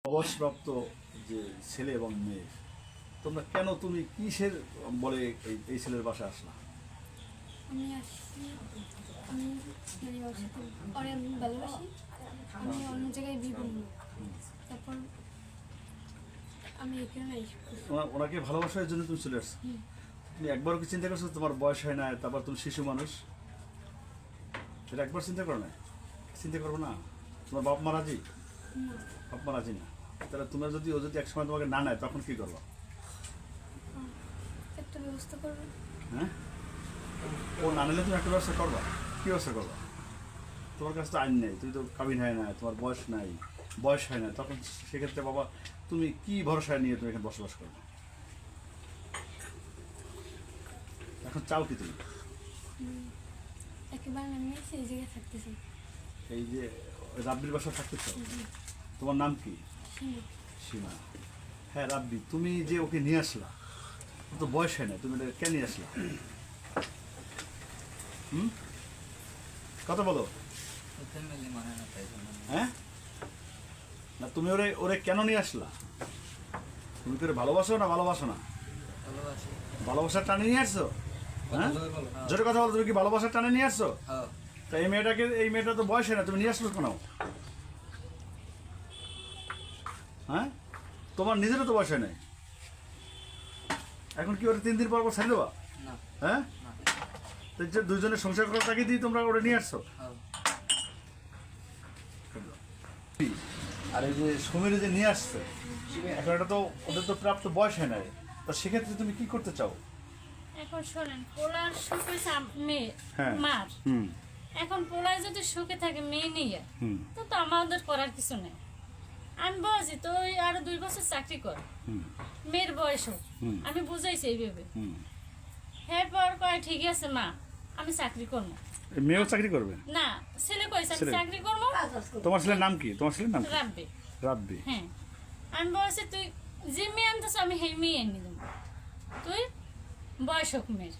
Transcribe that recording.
অবসরপ্রাপ্ত যে ছেলে এবং মেয়ে, তোমরা কেন, তুমি কিসের বলে এই ছেলের বাসায় আসলা? আমি আসছি, আমি মানে ওর সাথে ওরে আমি ভালোবাসি, আমি অন্য জায়গায় বিয়ে করবো। তারপর আমি এখানে ওনাকে ভালোবাসার জন্য তুমি চলে আসছো। তুমি একবারও কি চিন্তা করছো তোমার বয়স হয় না, তারপর তুমি শিশু মানুষ? এটা একবার চিন্তা করো না? চিন্তা করবো না? তোমার বাপ মা রাজি? বাপ মা রাজি না? তাহলে তোমরা যদি ও যদি একসময় তোমাকে না নেয় তখন কি করবো? একটা ব্যবস্থা করবো। হ্যাঁ, ও না নিলে তুমি একটা ব্যবস্থা করবা? কী ব্যবস্থা করবা? তোমার কাছে তো আইন নেই, তুমি তো কাবিন হয় না, তোমার বয়স নাই, বয়স হয় না, তখন সেক্ষেত্রে বাবা তুমি কি ভরসায় নিয়ে তুমি এখানে বসবাস করবে? এখন চাও কি তুমি? একেবারে আমি সেই জায়গায় থাকতেছি। এই যে রাব্বির বাসা থাকতে চাও? তোমার নাম কি? সীমা। হ্যাঁ রাব্বি, তুমি যে ওকে নিয়ে আসলা, ও তো বয়স হয় না, তুমি এটা কেন নিয়ে আসলা? কথা বলো। হ্যাঁ, না তুমি ওরে ওরে কেন নিয়ে আসলা? তুমি তো ওরে ভালোবাসো না ভালোবাসো না? ভালোবাসার টানে নিয়ে আসছো? হ্যাঁ, জোরে কথা বলো, তুমি কি ভালোবাসার টানে নিয়ে আসছো? তা এই মেয়েটা তো বয়স হয় না, তুমি নিয়ে আসলো কেন? হ্যাঁ, তোমার নিজেরও তো বয়স হয় নাই, এখন কি ওরা 3 দিন পর ছেড়ে দেবা? হ্যাঁ, তো যে দুজনের সংসার করার টাকা দিয়ে তোমরা ওরা নিয়ে আসছো। আর এই যে সমীরে যে নিয়ে আসছে, এখন এটা তো ওদের তো প্রাপ্ত বয়স হয় নাই, তো সেক্ষেত্রে তুমি কি করতে চাও? এখন শোনেন, পোলার সুখে মেয়ে হ্যাঁ। মার, এখন পোলায় যদি সুখে থাকে মেয়ে নিয়ে, তো তো আমাদের করার কিছু নেই। আমি বলছি তো আরো 2 বছর চাকরি কর, মেয়ের বয়স হোক, আমি বুঝাইছি এইভাবে। হ্যাঁ, পর কয় ঠিক আছে মা, আমি চাকরি করবো। মেয়েও চাকরি করবে না, ছেলে কইছে আমি চাকরি করবো। তোমার ছেলের নাম কি? তোমার ছেলের নাম কি? রাব্বি। রাব্বি। হ্যাঁ, আমি বলছি তুই যে মেয়ে আনতেছ আমি সেই মেয়ে এনে দেবো, তুই বয়স হোক মেয়ের।